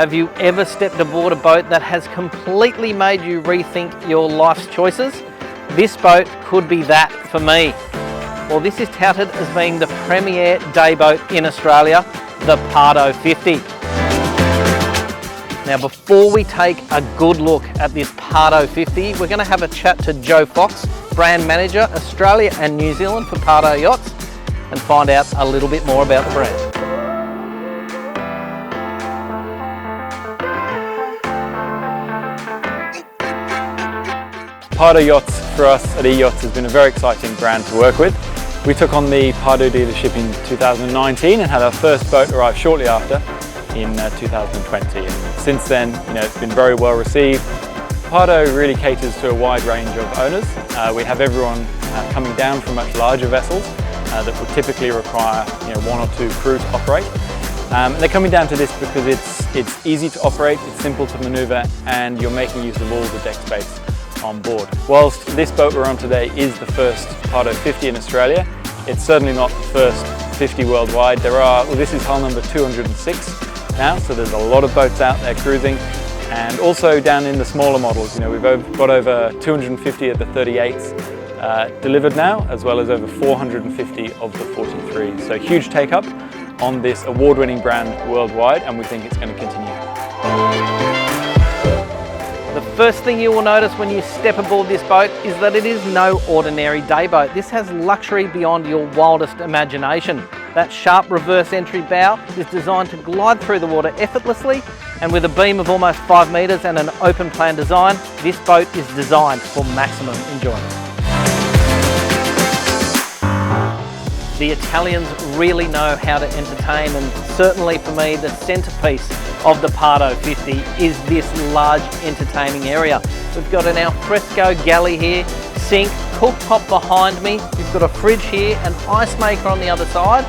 Have you ever stepped aboard a boat that has completely made you rethink your life's choices? This boat could be that for me. Well, this is touted as being the premier day boat in Australia, the Pardo 50. Now, before we take a good look at this Pardo 50, we're going to have a chat to Joe Fox, brand manager, Australia and New Zealand for Pardo Yachts, and find out a little bit more about the brand. Pardo Yachts for us at eYachts has been a very exciting brand to work with. We took on the Pardo dealership in 2019 and had our first boat arrive shortly after in 2020. And since then, it's been very well received. Pardo really caters to a wide range of owners. We have everyone coming down from much larger vessels that would typically require one or two crew to operate. They're coming down to this because it's easy to operate, it's simple to manoeuvre, and you're making use of all the deck space on board. Whilst this boat we're on today is the first Pardo 50 in Australia, it's certainly not the first 50 worldwide. This is hull number 206 now, so there's a lot of boats out there cruising, and also down in the smaller models. We've got over 250 of the 38s delivered now, as well as over 450 of the 43s. So huge take up on this award-winning brand worldwide, and we think it's going to continue. The first thing you will notice when you step aboard this boat is that it is no ordinary day boat. This has luxury beyond your wildest imagination. That sharp reverse entry bow is designed to glide through the water effortlessly, and with a beam of almost 5 metres and an open plan design, this boat is designed for maximum enjoyment. The Italians really know how to entertain, and certainly for me the centrepiece of the Pardo 50 is this large entertaining area. We've got an alfresco galley here, sink, cooktop behind me, you've got a fridge here, an ice maker on the other side,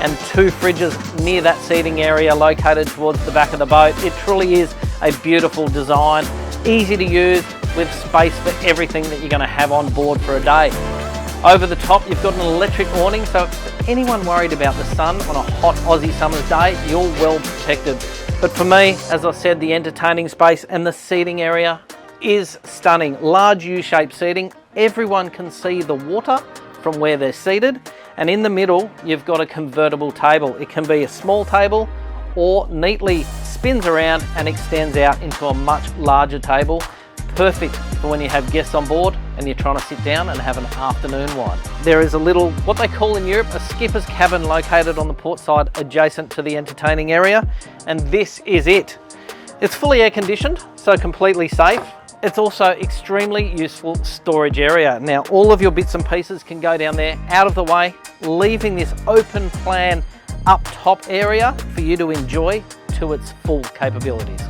and 2 fridges near that seating area located towards the back of the boat. It truly is a beautiful design, easy to use, with space for everything that you're going to have on board for a day. Over the top you've got an electric awning, so for anyone worried about the sun on a hot Aussie summer's day, you're well protected. But for me, as I said, the entertaining space and the seating area is stunning. Large U-shaped seating, everyone can see the water from where they're seated, and in the middle you've got a convertible table. It can be a small table or neatly spins around and extends out into a much larger table. Perfect for when you have guests on board and you're trying to sit down and have an afternoon wine. There is a little, what they call in Europe, a skipper's cabin located on the port side adjacent to the entertaining area, and this is it. It's fully air conditioned, so completely safe. It's also extremely useful storage area. Now all of your bits and pieces can go down there out of the way, leaving this open plan up top area for you to enjoy to its full capabilities.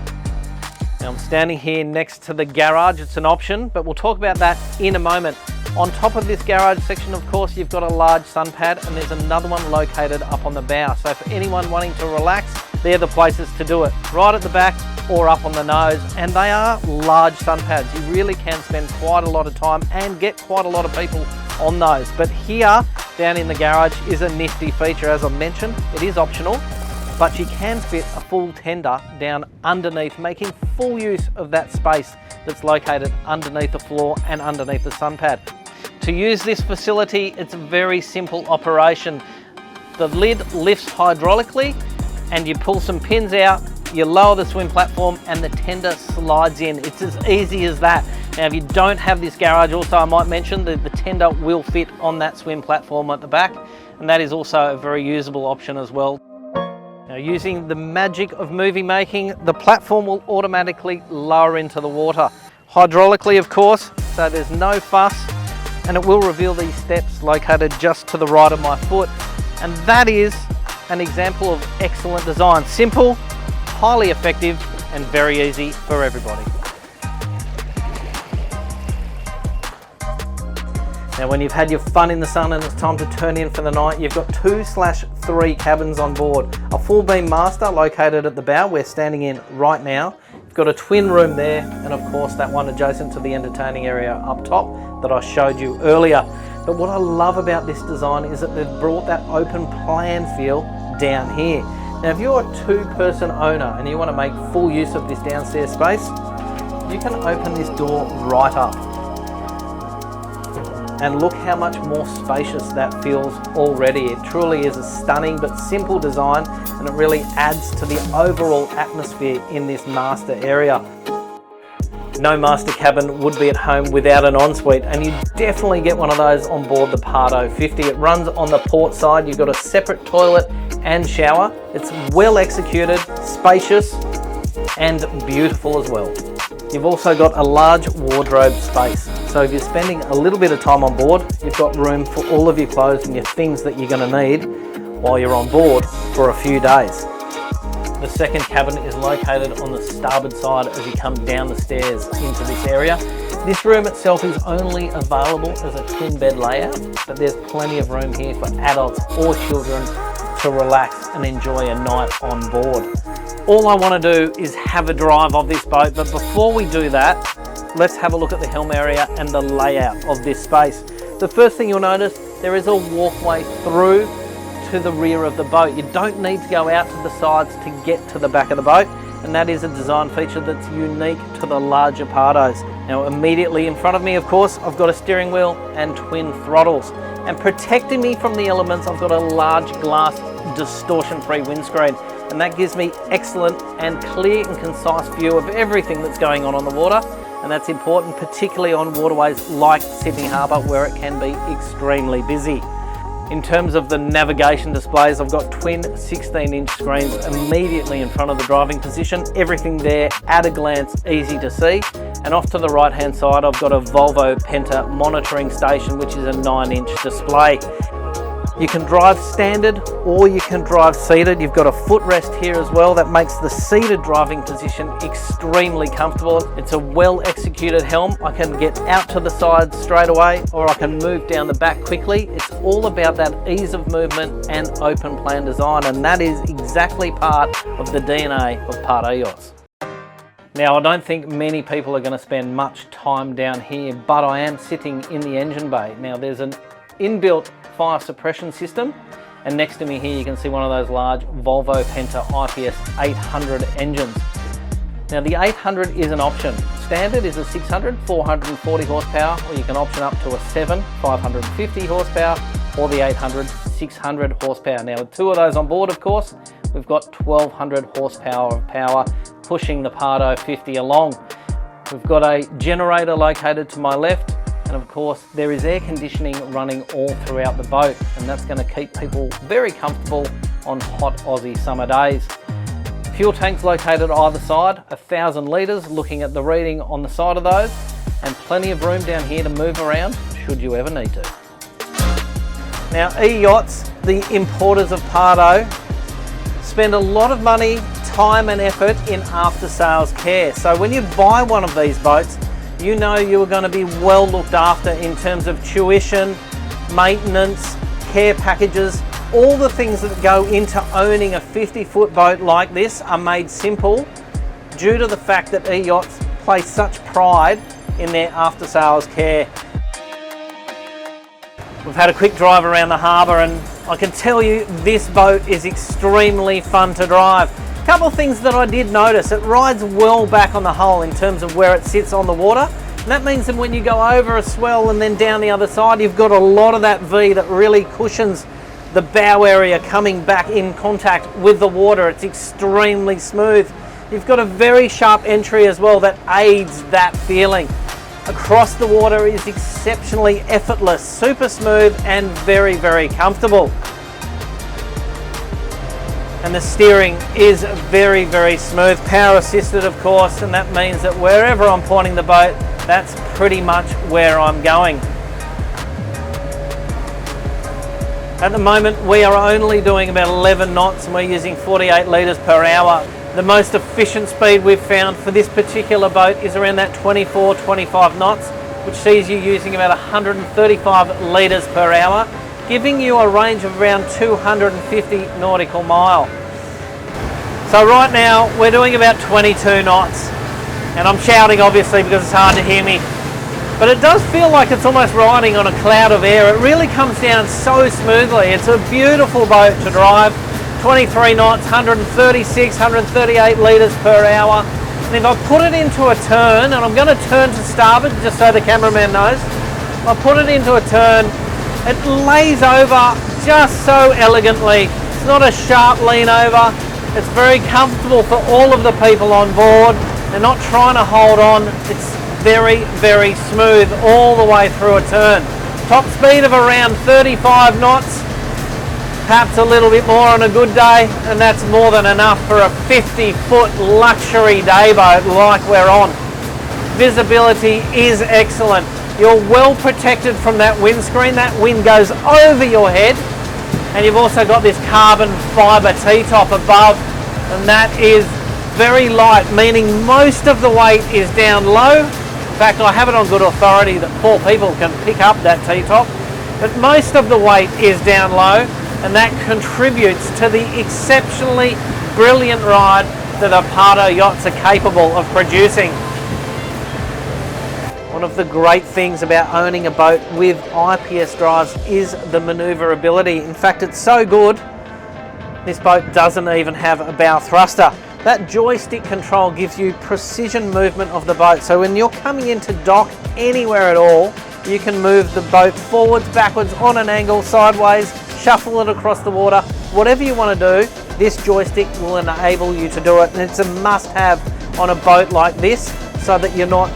Now I'm standing here next to the garage. It's an option, but we'll talk about that in a moment. On top of this garage section, of course, you've got a large sun pad, and there's another one located up on the bow. So for anyone wanting to relax, they're the places to do it. Right at the back or up on the nose, and they are large sun pads. You really can spend quite a lot of time and get quite a lot of people on those. But here, down in the garage, is a nifty feature. As I mentioned, it is optional, but you can fit a full tender down underneath, making full use of that space that's located underneath the floor and underneath the sun pad. To use this facility, it's a very simple operation. The lid lifts hydraulically and you pull some pins out, you lower the swim platform and the tender slides in. It's as easy as that. Now if you don't have this garage, also I might mention that the tender will fit on that swim platform at the back, and that is also a very usable option as well. Now, using the magic of movie making, the platform will automatically lower into the water. Hydraulically, of course, so there's no fuss, and it will reveal these steps located just to the right of my foot. And that is an example of excellent design. Simple, highly effective, and very easy for everybody. Now when you've had your fun in the sun and it's time to turn in for the night, you've got 2/3 cabins on board. A full beam master located at the bow, we're standing in right now. You've got a twin room there, and of course that one adjacent to the entertaining area up top that I showed you earlier. But what I love about this design is that they've brought that open plan feel down here. Now if you're a two-person owner and you want to make full use of this downstairs space, you can open this door right up. And look how much more spacious that feels already. It truly is a stunning but simple design, and it really adds to the overall atmosphere in this master area. No master cabin would be at home without an ensuite, and you definitely get one of those on board the Pardo 50. It runs on the port side. You've got a separate toilet and shower. It's well executed, spacious, and beautiful as well. You've also got a large wardrobe space. So if you're spending a little bit of time on board, you've got room for all of your clothes and your things that you're going to need while you're on board for a few days. The second cabin is located on the starboard side as you come down the stairs into this area. This room itself is only available as a twin bed layout, but there's plenty of room here for adults or children to relax and enjoy a night on board. All I want to do is have a drive of this boat, but before we do that, let's have a look at the helm area and the layout of this space. The first thing you'll notice, there is a walkway through to the rear of the boat. You don't need to go out to the sides to get to the back of the boat, and that is a design feature that's unique to the larger Pardos. Now immediately in front of me, of course, I've got a steering wheel and twin throttles, and protecting me from the elements, I've got a large glass distortion-free windscreen, and that gives me excellent and clear and concise view of everything that's going on the water, and that's important particularly on waterways like Sydney Harbour, where it can be extremely busy. In terms of the navigation displays, I've got twin 16-inch screens immediately in front of the driving position. Everything there at a glance, easy to see. And off to the right hand side, I've got a Volvo Penta monitoring station, which is a 9-inch display. You can drive standard or you can drive seated. You've got a footrest here as well that makes the seated driving position extremely comfortable. It's a well executed helm. I can get out to the side straight away, or I can move down the back quickly. It's all about that ease of movement and open plan design, and that is exactly part of the DNA of Pardo yachts. Now, I don't think many people are going to spend much time down here, but I am sitting in the engine bay. Now, there's an inbuilt fire suppression system, and next to me here you can see one of those large Volvo Penta IPS 800 engines. Now the 800 is an option. Standard is a 600, 440 horsepower, or you can option up to a 7, 550 horsepower, or the 800, 600 horsepower. Now with two of those on board, of course, we've got 1200 horsepower of power pushing the Pardo 50 along. We've got a generator located to my left, and of course there is air conditioning running all throughout the boat, and that's going to keep people very comfortable on hot Aussie summer days. Fuel tanks located either side, 1,000 litres, looking at the reading on the side of those, and plenty of room down here to move around should you ever need to. Now E-Yachts, the importers of Pardo, spend a lot of money, time and effort in after sales care. So when you buy one of these boats, you know you are going to be well looked after in terms of tuition, maintenance, care packages. All the things that go into owning a 50-foot boat like this are made simple due to the fact that E-Yachts place such pride in their after sales care. We've had a quick drive around the harbour, and I can tell you this boat is extremely fun to drive. A couple of things that I did notice: it rides well back on the hull in terms of where it sits on the water, and that means that when you go over a swell and then down the other side, you've got a lot of that V that really cushions the bow area coming back in contact with the water. It's extremely smooth. You've got a very sharp entry as well that aids that feeling. Across the water is exceptionally effortless, super smooth and very, very comfortable. And the steering is very, very smooth, power assisted of course, and that means that wherever I'm pointing the boat, that's pretty much where I'm going. At the moment we are only doing about 11 knots and we're using 48 litres per hour. The most efficient speed we've found for this particular boat is around that 24-25 knots, which sees you using about 135 litres per hour, giving you a range of around 250 nautical mile. So right now we're doing about 22 knots, and I'm shouting obviously because it's hard to hear me, but it does feel like it's almost riding on a cloud of air. It really comes down so smoothly. It's a beautiful boat to drive. 23 knots, 136, 138 litres per hour. And if I put it into a turn, and I'm going to turn to starboard just so the cameraman knows, if I put it into a turn, it lays over just so elegantly. It's not a sharp lean over. It's very comfortable for all of the people on board. They're not trying to hold on. It's very, very smooth all the way through a turn. Top speed of around 35 knots, perhaps a little bit more on a good day, and that's more than enough for a 50-foot luxury dayboat like we're on. Visibility is excellent. You're well protected from that windscreen. That wind goes over your head, and you've also got this carbon fibre T-top above, and that is very light, meaning most of the weight is down low. In fact, I have it on good authority that 4 people can pick up that T-top, but most of the weight is down low, and that contributes to the exceptionally brilliant ride that the Pardo yachts are capable of producing. One of the great things about owning a boat with IPS drives is the manoeuvrability. In fact, it's so good, this boat doesn't even have a bow thruster. That joystick control gives you precision movement of the boat. So when you're coming into dock anywhere at all, you can move the boat forwards, backwards, on an angle, sideways, shuffle it across the water. Whatever you want to do, this joystick will enable you to do it. And it's a must-have on a boat like this so that you're not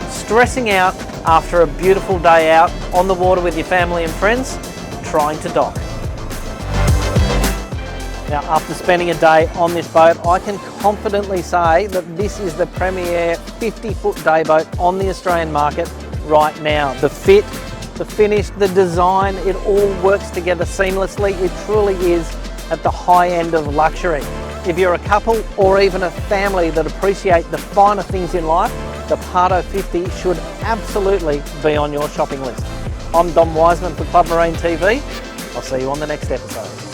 stressing out after a beautiful day out on the water with your family and friends trying to dock. Now, after spending a day on this boat, I can confidently say that this is the premier 50-foot dayboat on the Australian market right now. The fit, the finish, the design, it all works together seamlessly. It truly is at the high end of luxury. If you're a couple or even a family that appreciate the finer things in life, the Pardo 50 should absolutely be on your shopping list. I'm Dom Wiseman for Club Marine TV. I'll see you on the next episode.